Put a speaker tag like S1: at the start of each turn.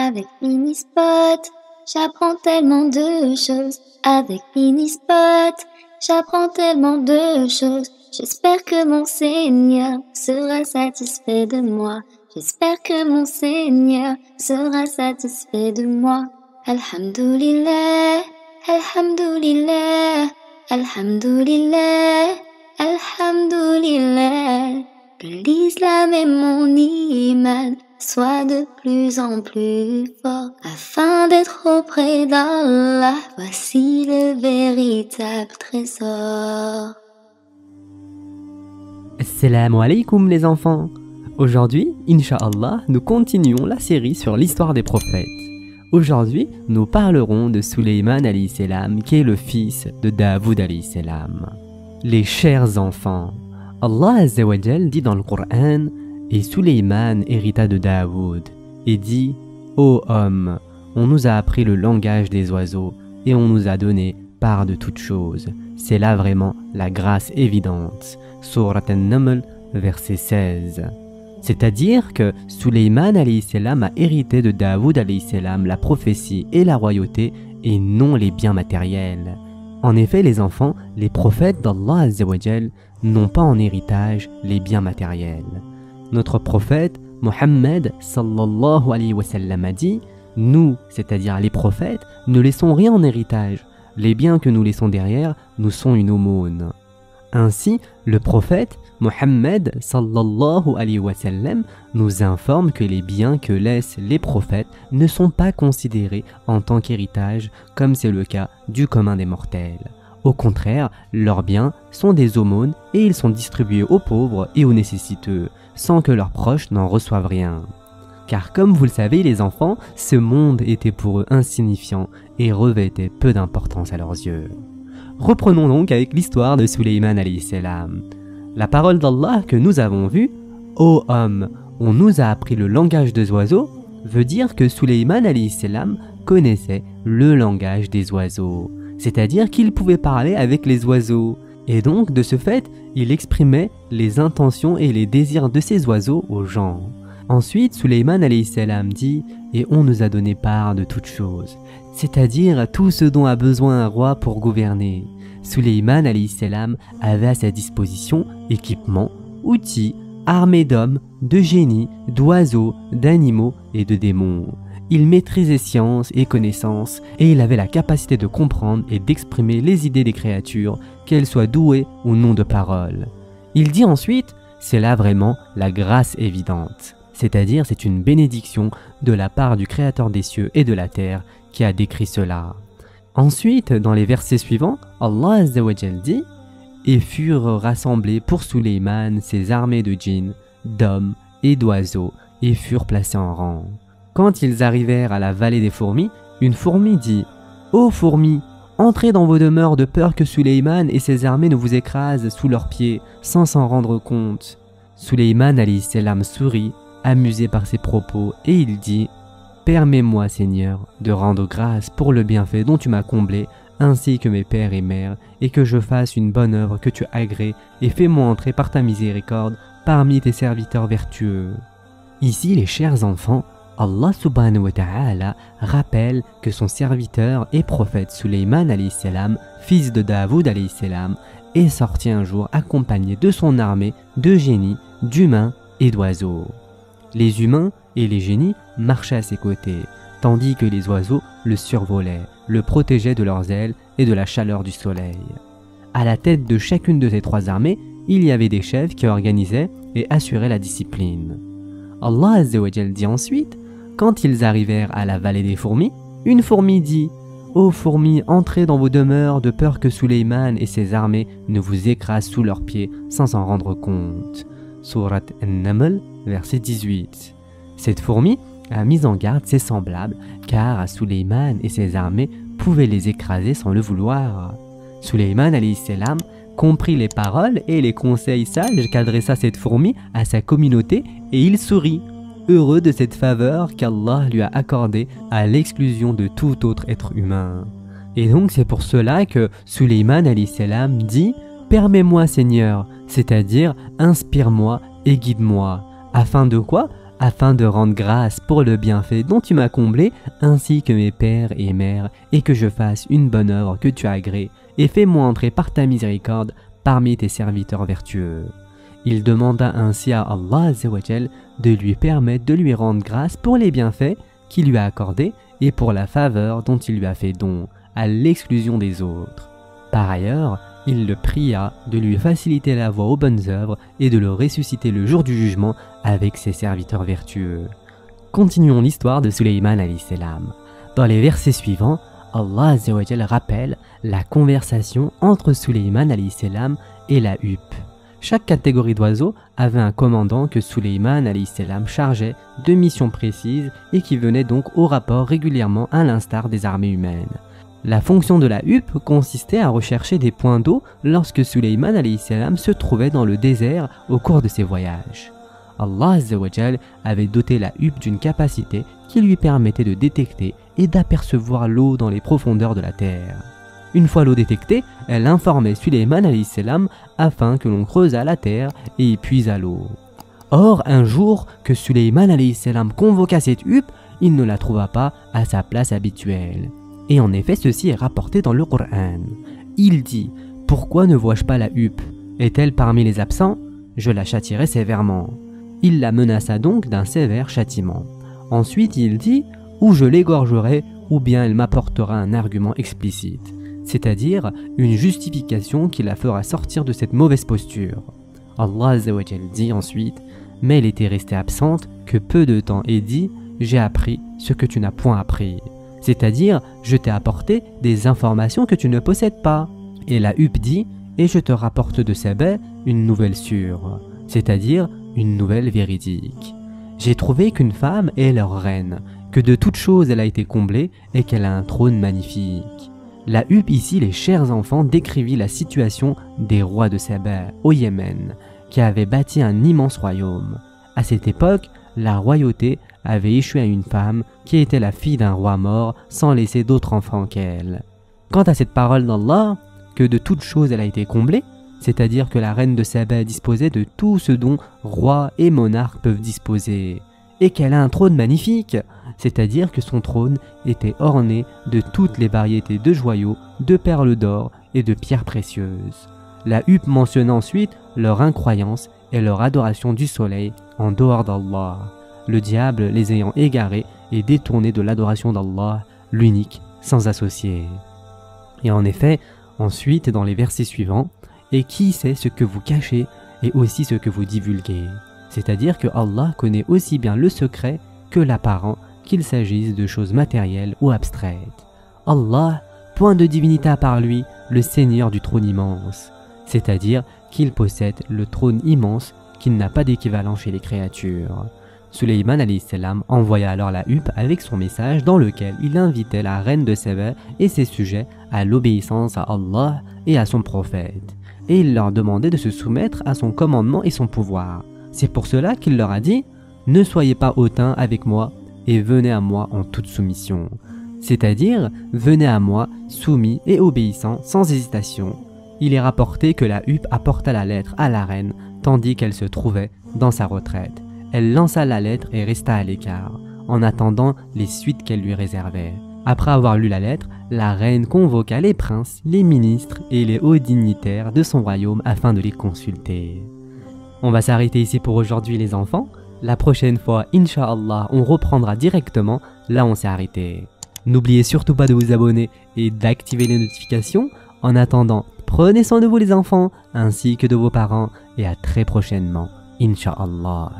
S1: Avec Minispot, j'apprends tellement de choses. Avec Minispot, j'apprends tellement de choses. J'espère que mon Seigneur sera satisfait de moi. J'espère que mon Seigneur sera satisfait de moi. Alhamdulillah, Alhamdulillah, Alhamdulillah, Alhamdulillah. Que l'islam et mon iman soient de plus en plus forts afin d'être auprès d'Allah. Voici le véritable trésor.
S2: Assalamu alaikum les enfants. Aujourd'hui, Inch'Allah, nous continuons la série sur l'histoire des prophètes. Aujourd'hui, nous parlerons de Suleyman alayhi salam, qui est le fils de Daoud alayhi salam. Les chers enfants, Allah Azza wa Jal dit dans le Coran: et Suleyman hérita de Daoud, et dit: ô homme, on nous a appris le langage des oiseaux, et on nous a donné part de toutes choses. C'est là vraiment la grâce évidente. Surat An-Naml, verset 16. C'est-à-dire que Suleyman alayhi salam a hérité de Daoud alayhi salam la prophétie et la royauté, et non les biens matériels. En effet, les enfants, les prophètes d'Allah Azza wa Jal n'ont pas en héritage les biens matériels. Notre prophète, Mohammed sallallahu alayhi wa sallam, a dit: nous, c'est-à-dire les prophètes, ne laissons rien en héritage. Les biens que nous laissons derrière nous sont une aumône. Ainsi, le prophète Mohammed sallallahu alayhi wa sallam nous informe que les biens que laissent les prophètes ne sont pas considérés en tant qu'héritage, comme c'est le cas du commun des mortels. Au contraire, leurs biens sont des aumônes et ils sont distribués aux pauvres et aux nécessiteux, sans que leurs proches n'en reçoivent rien. Car comme vous le savez les enfants, ce monde était pour eux insignifiant et revêtait peu d'importance à leurs yeux. Reprenons donc avec l'histoire de Suleyman alayhi salam. La parole d'Allah que nous avons vue: ô homme, on nous a appris le langage des oiseaux, veut dire que Suleyman alayhi salam connaissait le langage des oiseaux, c'est-à-dire qu'il pouvait parler avec les oiseaux, et donc de ce fait, il exprimait les intentions et les désirs de ces oiseaux aux gens. Ensuite, Suleyman alayhi salam dit: et on nous a donné part de toutes choses, c'est-à-dire tout ce dont a besoin un roi pour gouverner. Suleyman alayhi salam avait à sa disposition équipements, outils, armées d'hommes, de génies, d'oiseaux, d'animaux et de démons. Il maîtrisait science et connaissances, et il avait la capacité de comprendre et d'exprimer les idées des créatures, qu'elles soient douées ou non de parole. Il dit ensuite: c'est là vraiment la grâce évidente, c'est-à-dire c'est une bénédiction de la part du Créateur des cieux et de la terre qui a décrit cela. Ensuite, dans les versets suivants, Allah Azza wa Jal dit: et furent rassemblés pour Suleyman ses armées de djinns, d'hommes et d'oiseaux, et furent placés en rang. Quand ils arrivèrent à la vallée des fourmis, une fourmi dit: ô fourmis, entrez dans vos demeures de peur que Suleyman et ses armées ne vous écrasent sous leurs pieds sans s'en rendre compte. Suleyman alayhi salam sourit, amusé par ses propos, et il dit: permets-moi, Seigneur, de rendre grâce pour le bienfait dont tu m'as comblé, ainsi que mes pères et mères, et que je fasse une bonne œuvre que tu agrées, et fais-moi entrer par ta miséricorde parmi tes serviteurs vertueux. Ici, les chers enfants, Allah subhanahu wa ta'ala rappelle que son serviteur et prophète Suleyman alayhi salam, fils de Daoud alayhi salam, est sorti un jour accompagné de son armée de génies, d'humains et d'oiseaux. Les humains et les génies marchaient à ses côtés, tandis que les oiseaux le survolaient, le protégeaient de leurs ailes et de la chaleur du soleil. À la tête de chacune de ces trois armées, il y avait des chefs qui organisaient et assuraient la discipline. Allah Azza wa Jal dit ensuite: quand ils arrivèrent à la vallée des fourmis, une fourmi dit: ô fourmis, entrez dans vos demeures de peur que Suleyman et ses armées ne vous écrasent sous leurs pieds sans s'en rendre compte. Surat An-Naml, verset 18. Cette fourmi a mis en garde ses semblables, car Suleyman et ses armées pouvaient les écraser sans le vouloir. Suleyman alayhi salam comprit les paroles et les conseils sages qu'adressa cette fourmi à sa communauté, et il sourit, heureux de cette faveur qu'Allah lui a accordée à l'exclusion de tout autre être humain. Et donc c'est pour cela que Suleyman alayhi salam dit: permets-moi Seigneur, c'est-à-dire inspire-moi et guide-moi. Afin de quoi? afin de rendre grâce pour le bienfait dont tu m'as comblé, ainsi que mes pères et mères, et que je fasse une bonne œuvre que tu agrées, et fais-moi entrer par ta miséricorde parmi tes serviteurs vertueux. Il demanda ainsi à Allah Azzawajal de lui permettre de lui rendre grâce pour les bienfaits qu'il lui a accordés et pour la faveur dont il lui a fait don, à l'exclusion des autres. Par ailleurs, il le pria de lui faciliter la voie aux bonnes œuvres et de le ressusciter le jour du jugement avec ses serviteurs vertueux. Continuons l'histoire de Suleyman alayhi salam. Dans les versets suivants, Allah Azzawajal rappelle la conversation entre Suleyman alayhi salam et la huppe. Chaque catégorie d'oiseaux avait un commandant que Suleyman alayhi salam chargeait de missions précises et qui venait donc au rapport régulièrement à l'instar des armées humaines. La fonction de la huppe consistait à rechercher des points d'eau lorsque Suleyman alayhi salam se trouvait dans le désert au cours de ses voyages. Allah Azzawajal avait doté la huppe d'une capacité qui lui permettait de détecter et d'apercevoir l'eau dans les profondeurs de la terre. Une fois l'eau détectée, elle informait Suleyman alayhi salam afin que l'on creusât la terre et y puisât l'eau. Or, un jour que Suleyman alayhi salam convoqua cette huppe, il ne la trouva pas à sa place habituelle. Et en effet, ceci est rapporté dans le Coran. Il dit « Pourquoi ne vois-je pas la huppe? Est-elle parmi les absents? Je la châtierai sévèrement. » Il la menaça donc d'un sévère châtiment. Ensuite, il dit « Ou je l'égorgerai, ou bien elle m'apportera un argument explicite. » c'est-à-dire une justification qui la fera sortir de cette mauvaise posture. Allah Azzawajal dit ensuite « Mais elle était restée absente que peu de temps et dit « J'ai appris ce que tu n'as point appris ». C'est-à-dire « Je t'ai apporté des informations que tu ne possèdes pas ». Et la huppe dit « Et je te rapporte de Saba une nouvelle sûre », c'est-à-dire une nouvelle véridique. J'ai trouvé qu'une femme est leur reine, que de toutes choses elle a été comblée et qu'elle a un trône magnifique. La huppe ici, les chers enfants, décrivit la situation des rois de Saba au Yémen, qui avaient bâti un immense royaume. À cette époque, la royauté avait échoué à une femme qui était la fille d'un roi mort sans laisser d'autres enfants qu'elle. Quant à cette parole d'Allah, que de toutes choses elle a été comblée, c'est-à-dire que la reine de Saba disposait de tout ce dont rois et monarques peuvent disposer, et qu'elle a un trône magnifique, c'est-à-dire que son trône était orné de toutes les variétés de joyaux, de perles d'or et de pierres précieuses. La huppe mentionne ensuite leur incroyance et leur adoration du soleil en dehors d'Allah, le diable les ayant égarés et détournés de l'adoration d'Allah, l'unique, sans associé. Et en effet, ensuite, dans les versets suivants, « Et qui sait ce que vous cachez et aussi ce que vous divulguez ?» C'est-à-dire que Allah connaît aussi bien le secret que l'apparent, qu'il s'agisse de choses matérielles ou abstraites. Allah, point de divinité à part lui, le Seigneur du trône immense, c'est-à-dire qu'il possède le trône immense qui n'a pas d'équivalent chez les créatures. Suleyman alayhi salam envoya alors la huppe avec son message dans lequel il invitait la reine de Saba et ses sujets à l'obéissance à Allah et à son prophète, et il leur demandait de se soumettre à son commandement et son pouvoir. C'est pour cela qu'il leur a dit « Ne soyez pas hautains avec moi et venez à moi en toute soumission ». C'est-à-dire « Venez à moi soumis et obéissant sans hésitation ». Il est rapporté que la huppe apporta la lettre à la reine tandis qu'elle se trouvait dans sa retraite. Elle lança la lettre et resta à l'écart, en attendant les suites qu'elle lui réservait. Après avoir lu la lettre, la reine convoqua les princes, les ministres et les hauts dignitaires de son royaume afin de les consulter. On va s'arrêter ici pour aujourd'hui les enfants. La prochaine fois, Inch'Allah, on reprendra directement là où on s'est arrêté. N'oubliez surtout pas de vous abonner et d'activer les notifications. En attendant, prenez soin de vous les enfants, ainsi que de vos parents, et à très prochainement, Inch'Allah.